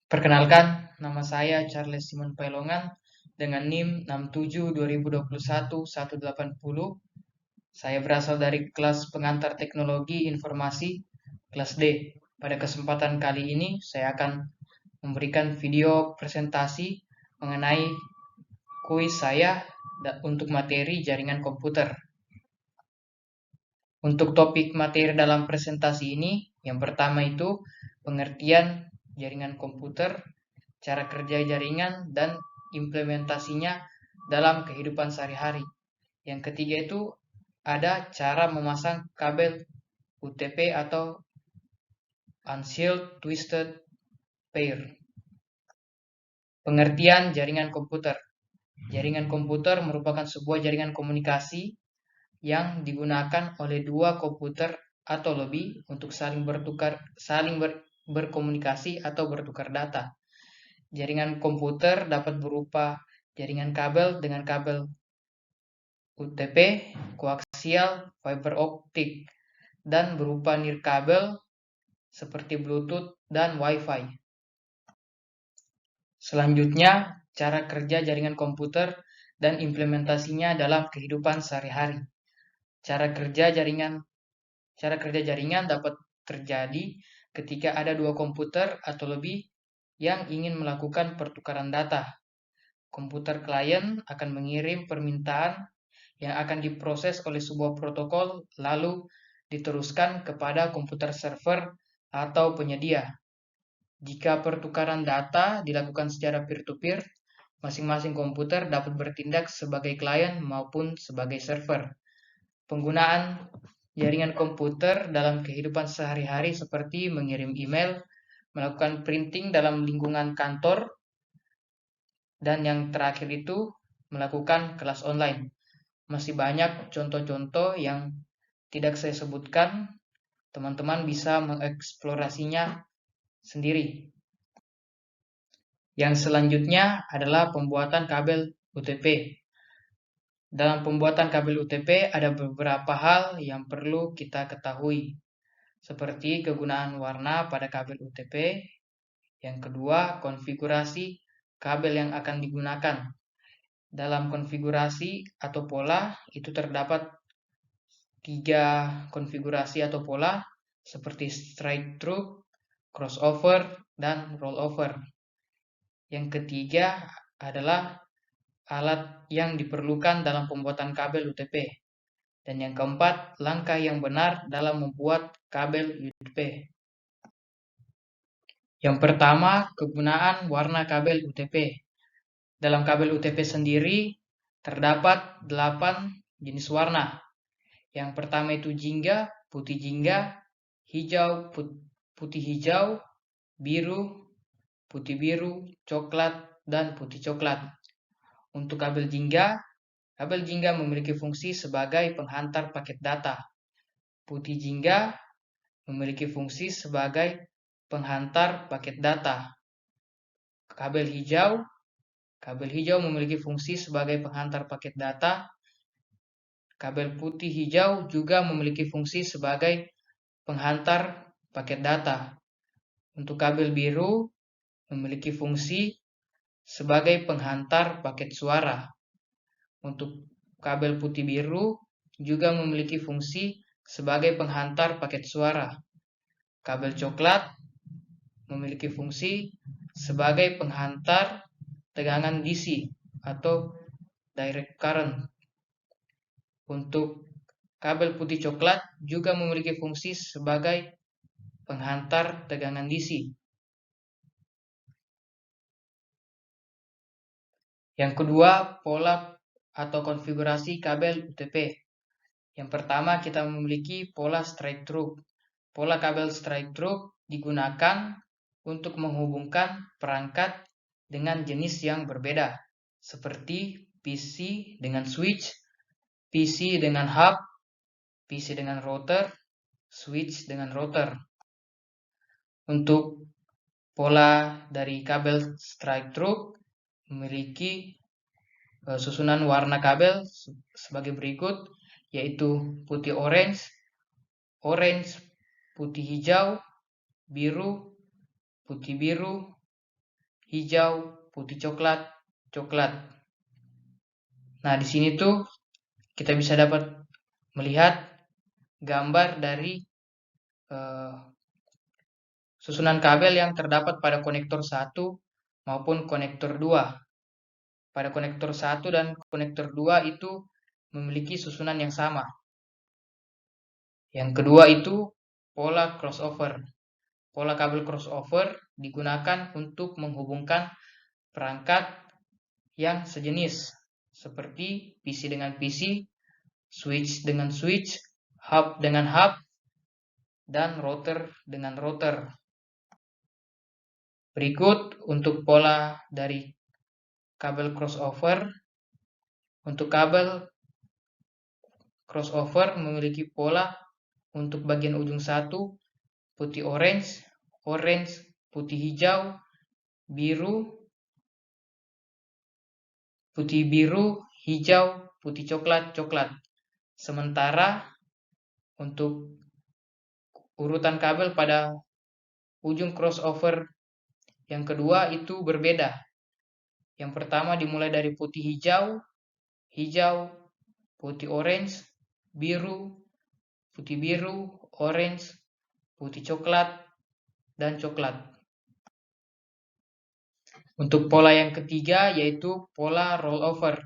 Perkenalkan, nama saya Charles Simon Pailongan dengan NIM 67-2021-180. Saya berasal dari kelas pengantar teknologi informasi kelas D. Pada kesempatan kali ini saya akan memberikan video presentasi mengenai kuis saya untuk materi jaringan komputer. Untuk topik materi dalam presentasi ini, yang pertama itu pengertian jaringan komputer, cara kerja jaringan, dan implementasinya dalam kehidupan sehari-hari. Yang ketiga itu ada cara memasang kabel UTP atau Unsealed Twisted Pair. Pengertian jaringan komputer. Jaringan komputer merupakan sebuah jaringan komunikasi yang digunakan oleh dua komputer atau lebih untuk berkomunikasi atau bertukar data. Jaringan komputer dapat berupa jaringan kabel dengan kabel UTP, koaksial, fiber optik, dan berupa nirkabel seperti Bluetooth dan Wi-Fi. Selanjutnya, cara kerja jaringan komputer dan implementasinya dalam kehidupan sehari-hari. Cara kerja jaringan dapat terjadi ketika ada dua komputer atau lebih yang ingin melakukan pertukaran data. Komputer klien akan mengirim permintaan yang akan diproses oleh sebuah protokol lalu diteruskan kepada komputer server atau penyedia. Jika pertukaran data dilakukan secara peer-to-peer, masing-masing komputer dapat bertindak sebagai klien maupun sebagai server. Penggunaan jaringan komputer dalam kehidupan sehari-hari seperti mengirim email, melakukan printing dalam lingkungan kantor, dan yang terakhir itu melakukan kelas online. Masih banyak contoh-contoh yang tidak saya sebutkan, teman-teman bisa mengeksplorasinya sendiri. Yang selanjutnya adalah pembuatan kabel UTP. Dalam pembuatan kabel UTP ada beberapa hal yang perlu kita ketahui, seperti kegunaan warna pada kabel UTP. Yang kedua, konfigurasi kabel yang akan digunakan. Dalam konfigurasi atau pola itu terdapat 3 konfigurasi atau pola seperti straight through, crossover, dan rollover. Yang ketiga adalah alat yang diperlukan dalam pembuatan kabel UTP. Dan yang keempat, langkah yang benar dalam membuat kabel UTP. Yang pertama, kegunaan warna kabel UTP. Dalam kabel UTP sendiri terdapat 8 jenis warna. Yang pertama itu jingga, putih jingga, hijau, putih hijau, biru, putih biru, coklat, dan putih coklat. Untuk kabel jingga memiliki fungsi sebagai penghantar paket data. Putih jingga memiliki fungsi sebagai penghantar paket data. Kabel hijau memiliki fungsi sebagai penghantar paket data. Kabel putih hijau juga memiliki fungsi sebagai penghantar paket data. Untuk kabel biru memiliki fungsi sebagai penghantar paket suara. Untuk kabel putih biru juga memiliki fungsi sebagai penghantar paket suara. Kabel coklat memiliki fungsi sebagai penghantar tegangan DC atau direct current. Untuk kabel putih coklat juga memiliki fungsi sebagai penghantar tegangan DC. Yang kedua, pola atau konfigurasi kabel UTP. Yang pertama, kita memiliki pola straight through. Pola kabel straight through digunakan untuk menghubungkan perangkat dengan jenis yang berbeda, seperti PC dengan switch, PC dengan hub, PC dengan router, switch dengan router. Untuk pola dari kabel straight through memiliki susunan warna kabel sebagai berikut, yaitu putih orange, putih hijau, biru, putih biru, hijau, putih coklat, coklat. Nah, di sini tuh kita bisa dapat melihat gambar dari susunan kabel yang terdapat pada konektor 1 maupun konektor 2. Pada konektor 1 dan konektor 2 itu memiliki susunan yang sama. Yang kedua itu pola crossover. Pola kabel crossover digunakan untuk menghubungkan perangkat yang sejenis seperti PC dengan PC, switch dengan switch, hub dengan hub, dan router dengan router. Berikut untuk pola dari kabel crossover. Untuk kabel crossover memiliki pola untuk bagian ujung 1 putih orange, orange, putih hijau, biru, putih biru, hijau, putih coklat, coklat. Sementara untuk urutan kabel pada ujung crossover yang kedua itu berbeda. Yang pertama dimulai dari putih hijau, hijau, putih orange, biru, putih biru, orange, putih coklat, dan coklat. Untuk pola yang ketiga yaitu pola rollover.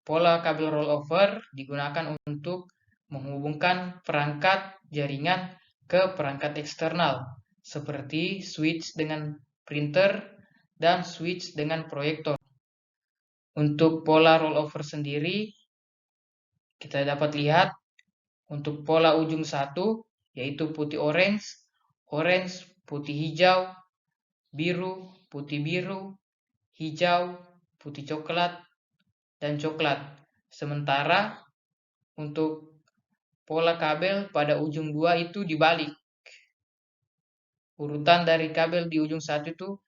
Pola kabel rollover digunakan untuk menghubungkan perangkat jaringan ke perangkat eksternal, seperti switch dengan printer dan switch dengan proyektor. Untuk pola rollover sendiri, kita dapat lihat untuk pola ujung 1, yaitu putih orange, orange, putih hijau, biru, putih biru, hijau, putih coklat, dan coklat. Sementara untuk pola kabel pada ujung 2 itu dibalik. Urutan dari kabel di ujung 1 itu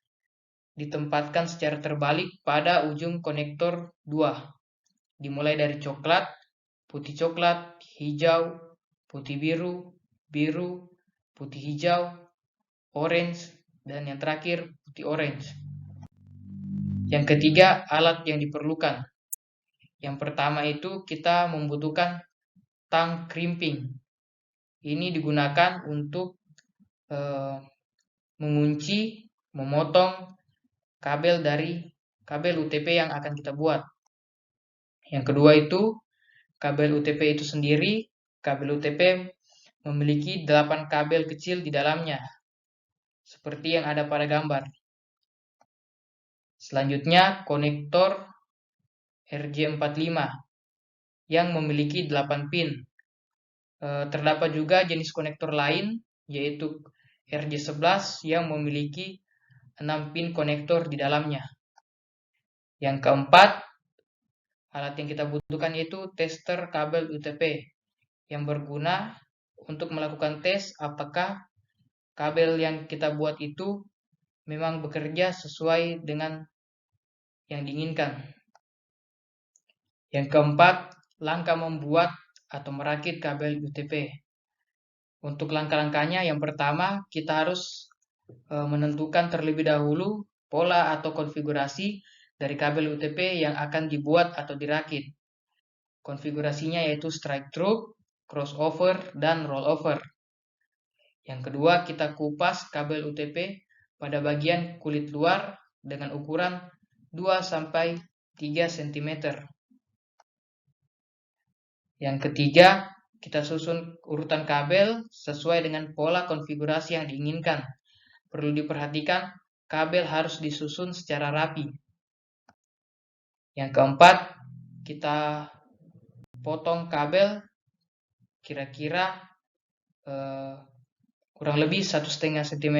ditempatkan secara terbalik pada ujung konektor 2. Dimulai dari coklat, putih coklat, hijau, putih biru, biru, putih hijau, orange, dan yang terakhir putih orange. Yang ketiga, alat yang diperlukan. Yang pertama itu kita membutuhkan tang crimping. Ini digunakan untuk mengunci, memotong kabel dari kabel UTP yang akan kita buat. Yang kedua itu kabel UTP itu sendiri. Kabel UTP memiliki 8 kabel kecil di dalamnya, seperti yang ada pada gambar. Selanjutnya konektor RJ45 yang memiliki 8 pin. Terdapat juga jenis konektor lain yaitu RJ11 yang memiliki 6 pin konektor di dalamnya. Yang keempat, alat yang kita butuhkan yaitu tester kabel UTP yang berguna untuk melakukan tes apakah kabel yang kita buat itu memang bekerja sesuai dengan yang diinginkan. Yang keempat, langkah membuat atau merakit kabel UTP. Untuk langkah-langkahnya, yang pertama kita harus menentukan terlebih dahulu pola atau konfigurasi dari kabel UTP yang akan dibuat atau dirakit. Konfigurasinya yaitu strike through, crossover, dan rollover. Yang kedua, kita kupas kabel UTP pada bagian kulit luar dengan ukuran 2-3 cm. Yang ketiga, kita susun urutan kabel sesuai dengan pola konfigurasi yang diinginkan. Perlu diperhatikan, kabel harus disusun secara rapi. Yang keempat, kita potong kabel kira-kira kurang lebih 1,5 cm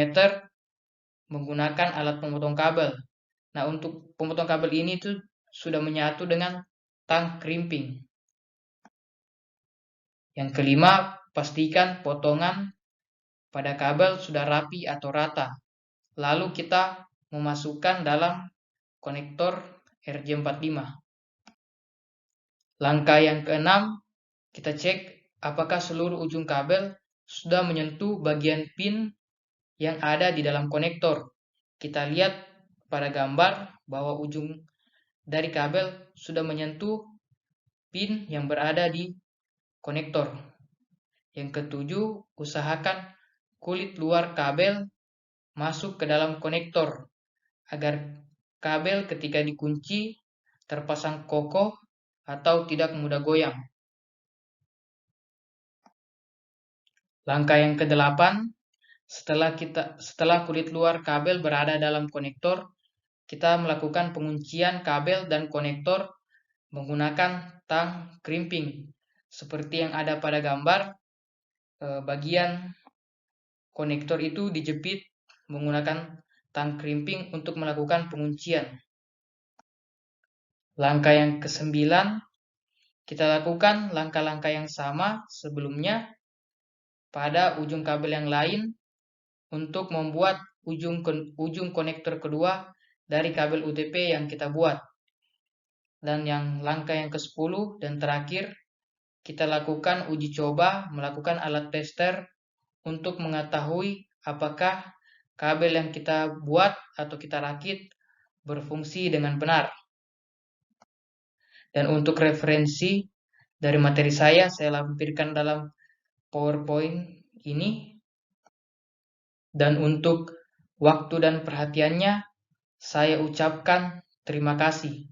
menggunakan alat pemotong kabel. Nah, untuk pemotong kabel ini tuh sudah menyatu dengan tang crimping. Yang kelima, pastikan potongan pada kabel sudah rapi atau rata. Lalu kita memasukkan dalam konektor RJ45. Langkah yang keenam, kita cek apakah seluruh ujung kabel sudah menyentuh bagian pin yang ada di dalam konektor. Kita lihat pada gambar bahwa ujung dari kabel sudah menyentuh pin yang berada di konektor. Yang ketujuh, usahakan kulit luar kabel masuk ke dalam konektor agar kabel ketika dikunci terpasang kokoh atau tidak mudah goyang. Langkah yang ke-8, setelah kulit luar kabel berada dalam konektor, kita melakukan penguncian kabel dan konektor menggunakan tang crimping. Seperti yang ada pada gambar, bagian konektor itu dijepit menggunakan tang crimping untuk melakukan penguncian. Langkah yang ke-9, kita lakukan langkah-langkah yang sama sebelumnya pada ujung kabel yang lain untuk membuat ujung konektor kedua dari kabel UTP yang kita buat. Dan yang langkah yang ke-10 dan terakhir, kita lakukan uji coba melakukan alat tester untuk mengetahui apakah kabel yang kita buat atau kita rakit berfungsi dengan benar. Dan untuk referensi dari materi saya lampirkan dalam PowerPoint ini. Dan untuk waktu dan perhatiannya, saya ucapkan terima kasih.